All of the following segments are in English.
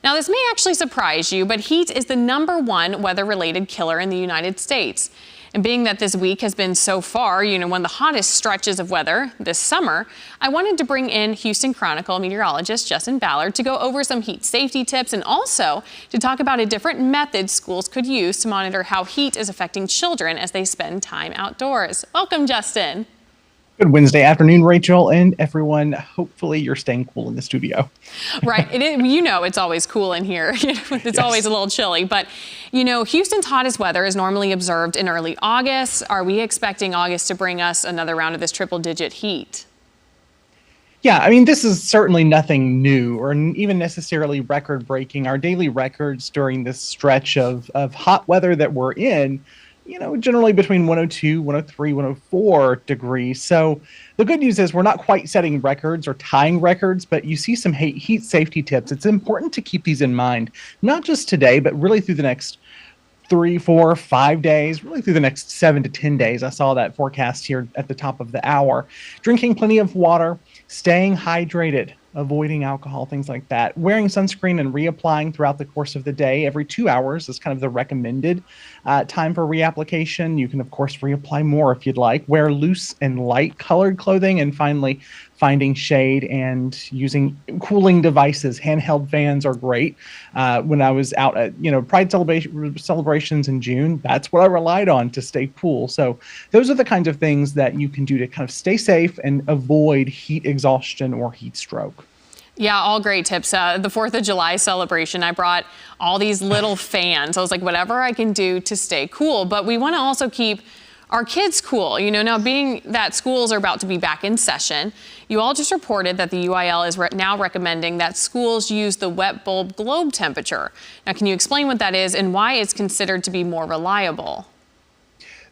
Now, this may actually surprise you, but heat is the #1 weather-related killer in the United States. And being that this week has been so far, one of the hottest stretches of weather this summer, I wanted to bring in Houston Chronicle meteorologist Justin Ballard to go over some heat safety tips and also to talk about a different method schools could use to monitor how heat is affecting children as they spend time outdoors. Welcome, Justin. Good Wednesday afternoon, Rachel, and everyone. Hopefully you're staying cool in the studio. Right. It's always cool in here. It's always a little chilly. But, Houston's hottest weather is normally observed in early August. Are we expecting August to bring us another round of this triple-digit heat? Yeah, this is certainly nothing new or even necessarily record-breaking. Our daily records during this stretch of hot weather that we're in, generally between 102, 103, 104 degrees. So the good news is we're not quite setting records or tying records, but you see some heat safety tips. It's important to keep these in mind, not just today, but really through the next 3, 4, 5 days, really through the next 7 to 10 days. I saw that forecast here at the top of the hour. Drinking plenty of water, staying hydrated, avoiding alcohol, things like that. Wearing sunscreen and reapplying throughout the course of the day. Every 2 hours is kind of the recommended time for reapplication. You can, of course, reapply more if you'd like. Wear loose and light colored clothing. And finally, finding shade and using cooling devices. Handheld fans are great. When I was out at, Pride celebrations in June, that's what I relied on to stay cool. So those are the kinds of things that you can do to kind of stay safe and avoid heat exhaustion or heat stroke. Yeah, all great tips. The 4th of July celebration, I brought all these little fans. I was like, whatever I can do to stay cool. But we want to also keep our kids cool. Now being that schools are about to be back in session, you all just reported that the UIL is now recommending that schools use the wet bulb globe temperature. Now, can you explain what that is and why it's considered to be more reliable?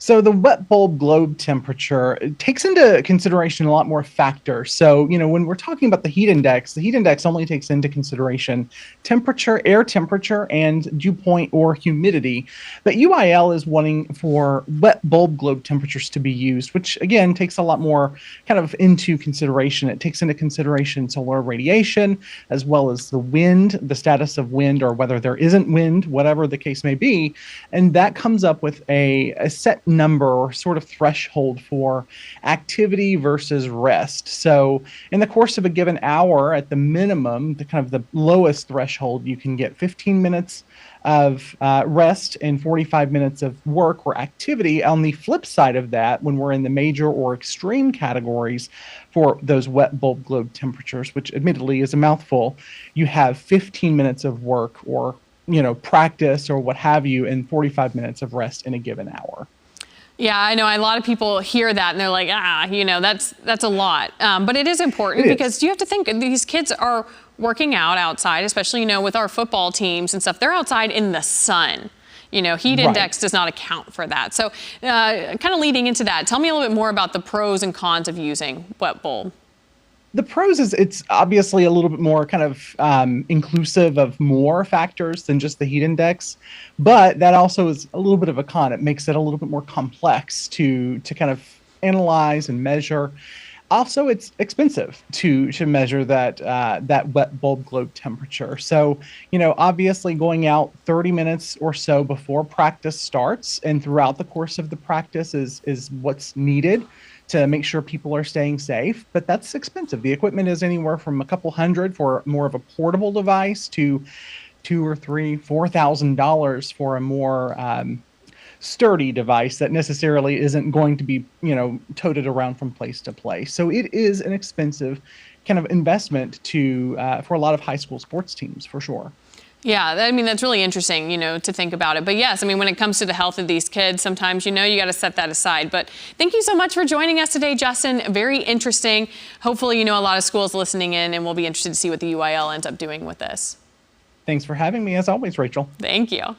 So the wet bulb globe temperature takes into consideration a lot more factors. So, when we're talking about the heat index only takes into consideration temperature, air temperature, and dew point or humidity. But UIL is wanting for wet bulb globe temperatures to be used, which again takes a lot more kind of into consideration. It takes into consideration solar radiation, as well as the wind, the status of wind, or whether there isn't wind, whatever the case may be. And that comes up with a set number or sort of threshold for activity versus rest. So in the course of a given hour, at the minimum, the kind of the lowest threshold, you can get 15 minutes of rest and 45 minutes of work or activity. On the flip side of that, when we're in the major or extreme categories for those wet bulb globe temperatures, which admittedly is a mouthful, you have 15 minutes of work or practice or what have you, and 45 minutes of rest in a given hour. Yeah, I know a lot of people hear that and they're like, that's a lot. But it is important because you have to think these kids are working out outside, especially, with our football teams and stuff. They're outside in the sun. Heat index does not account for that. So kind of leading into that, tell me a little bit more about the pros and cons of using wet bulb. The pros is it's obviously a little bit more kind of inclusive of more factors than just the heat index, but that also is a little bit of a con. It makes it a little bit more complex to kind of analyze and measure. Also, it's expensive to measure that wet bulb globe temperature. So, obviously going out 30 minutes or so before practice starts and throughout the course of the practice is what's needed to make sure people are staying safe, but that's expensive. The equipment is anywhere from a couple hundred for more of a portable device to $2,000 or $3,000, $4,000 for a more sturdy device that necessarily isn't going to be, toted around from place to place. So it is an expensive kind of investment for a lot of high school sports teams, for sure. Yeah, that's really interesting, to think about it. But yes, when it comes to the health of these kids, sometimes, you got to set that aside. But thank you so much for joining us today, Justin. Very interesting. Hopefully, a lot of schools listening in, and we'll be interested to see what the UIL ends up doing with this. Thanks for having me, as always, Rachel. Thank you.